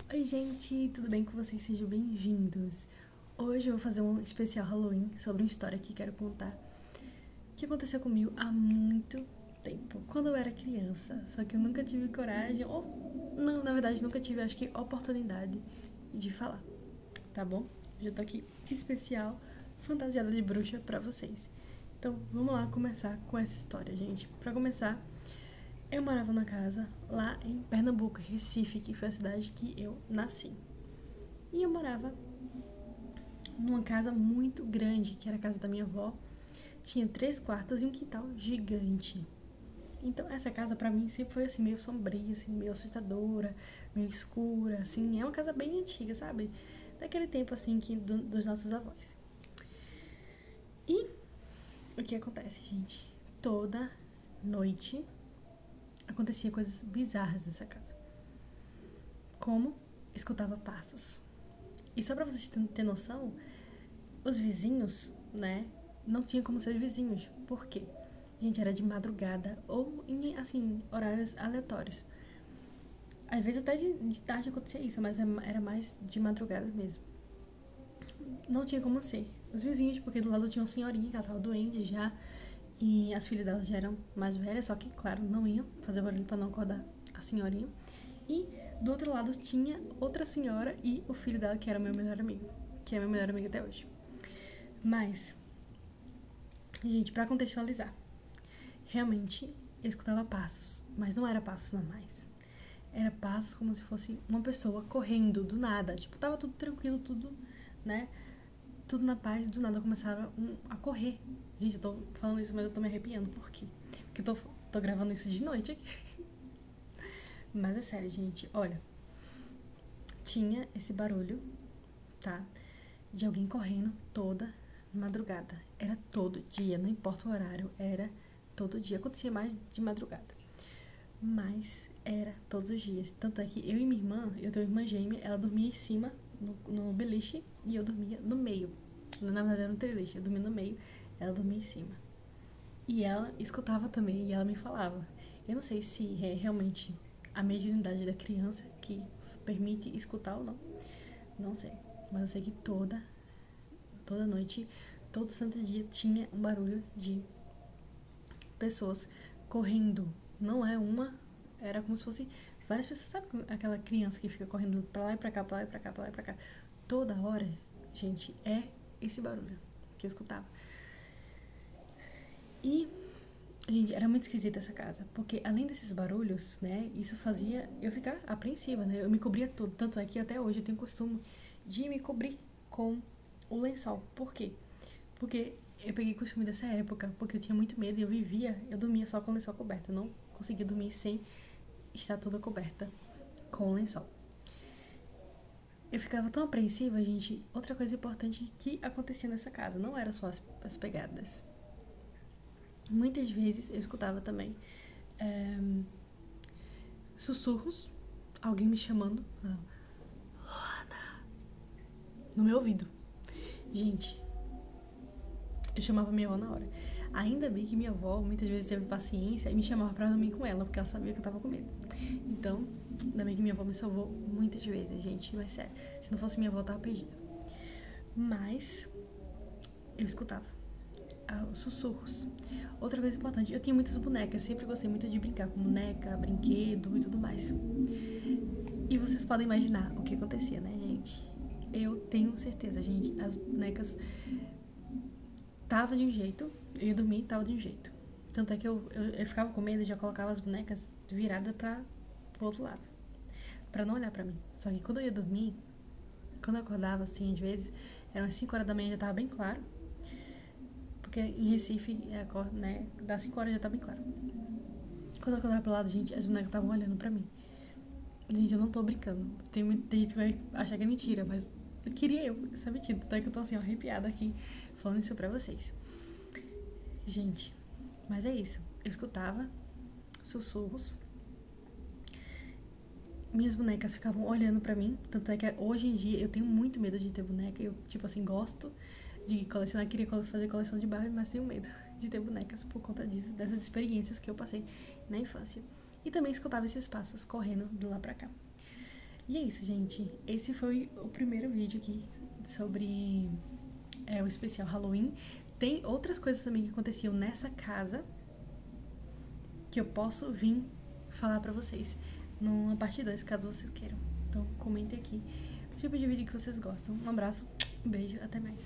Oi gente, tudo bem com vocês? Sejam bem-vindos. Hoje eu vou fazer um especial Halloween sobre uma história que quero contar que aconteceu comigo há muito tempo, quando eu era criança, só que eu nunca tive coragem, ou não, na verdade nunca tive, acho que oportunidade de falar, tá bom? Já tô aqui especial, fantasiada de bruxa pra vocês. Então vamos lá começar com essa história, gente. Pra começar, eu morava na casa lá em Pernambuco, Recife, que foi a cidade que eu nasci. E eu morava numa casa muito grande, que era a casa da minha avó. Tinha 3 quartos e um quintal gigante. Então essa casa pra mim sempre foi assim, meio sombria, assim, meio assustadora, meio escura, assim. É uma casa bem antiga, sabe? Daquele tempo assim dos nossos avós. E o que acontece, gente? Toda noite acontecia coisas bizarras nessa casa. Como escutava passos. E só pra vocês terem noção, os vizinhos, né, não tinha como ser vizinhos. Por quê? Gente, era de madrugada ou em, assim, horários aleatórios. Às vezes até de tarde acontecia isso, mas era mais de madrugada mesmo. Não tinha como ser. Os vizinhos, porque do lado tinha uma senhorinha que ela tava doente já, e as filhas dela já eram mais velhas, só que, claro, não iam fazer barulho pra não acordar a senhorinha. E do outro lado tinha outra senhora e o filho dela, que era meu melhor amigo, que é meu melhor amigo até hoje. Mas, gente, pra contextualizar, realmente eu escutava passos, mas não era passos normais. Era passos como se fosse uma pessoa correndo do nada. Tipo, tava tudo tranquilo, tudo, né? Tudo na paz, do nada eu começava a correr. Gente, eu tô falando isso, mas eu tô me arrepiando. Por quê? Porque eu tô gravando isso de noite aqui. Mas é sério, gente. Olha, tinha esse barulho, tá? De alguém correndo toda madrugada. Era todo dia, não importa o horário, era todo dia. Acontecia mais de madrugada, mas era todos os dias. Tanto é que eu e minha irmã, eu tenho uma irmã gêmea, ela dormia em cima, no beliche, e eu dormia no meio. Na verdade era no beliche, eu dormia no meio, ela dormia em cima. E ela escutava também, e ela me falava. Eu não sei se é realmente a mediunidade da criança que permite escutar ou não. Não sei. Mas eu sei que toda noite, todo santo dia tinha um barulho de pessoas correndo. Não é uma, era como se fosse várias pessoas. Sabe aquela criança que fica correndo pra lá e pra cá, pra lá e pra cá, pra lá e pra cá? Toda hora, gente, é esse barulho que eu escutava. E, gente, era muito esquisita essa casa, porque além desses barulhos, né, isso fazia eu ficar apreensiva, né? Eu me cobria todo, tanto é que até hoje eu tenho costume de me cobrir com o lençol. Por quê? Porque eu peguei costume dessa época, porque eu tinha muito medo e eu dormia só com o lençol coberto, eu não conseguia dormir sem estar toda coberta com o lençol. Eu ficava tão apreensiva, gente. Outra coisa importante que acontecia nessa casa, não era só as pegadas. Muitas vezes eu escutava também sussurros, alguém me chamando, Luana, no meu ouvido. Gente, eu chamava minha avó na hora. Ainda bem que minha avó muitas vezes teve paciência e me chamava pra dormir com ela, porque ela sabia que eu tava com medo. Então, ainda bem que minha avó me salvou muitas vezes, gente. Mas sério, se não fosse minha avó, eu tava perdida. Mas eu escutava os sussurros. Outra coisa importante, eu tinha muitas bonecas, sempre gostei muito de brincar com boneca, brinquedo e tudo mais. E vocês podem imaginar o que acontecia, né, gente? Eu tenho certeza, gente, as bonecas tava de um jeito, eu ia dormir e tava de um jeito. Tanto é que eu ficava com medo e já colocava as bonecas viradas pro outro lado, pra não olhar pra mim. Só que quando eu ia dormir, quando eu acordava assim, às vezes, eram as 5 horas da manhã, já tava bem claro. Porque em Recife, né, das 5 horas já tá bem claro. Quando eu acordava pro lado, gente, as bonecas estavam olhando pra mim. Gente, eu não tô brincando. Tem gente que vai achar que é mentira, mas eu queria essa mentira. Até que eu tô assim, arrepiada aqui, falando isso pra vocês. Gente, mas é isso. Eu escutava sussurros. Minhas bonecas ficavam olhando pra mim. Tanto é que hoje em dia eu tenho muito medo de ter boneca. Eu, tipo assim, gosto de colecionar. Queria fazer coleção de Barbie, mas tenho medo de ter bonecas por conta disso, dessas experiências que eu passei na infância. E também escutava esses passos correndo de lá pra cá. E é isso, gente. Esse foi o primeiro vídeo aqui sobre o especial Halloween. Tem outras coisas também que aconteciam nessa casa que eu posso vir falar pra vocês numa parte 2, caso vocês queiram. Então comentem aqui o tipo de vídeo que vocês gostam. Um abraço, um beijo, até mais.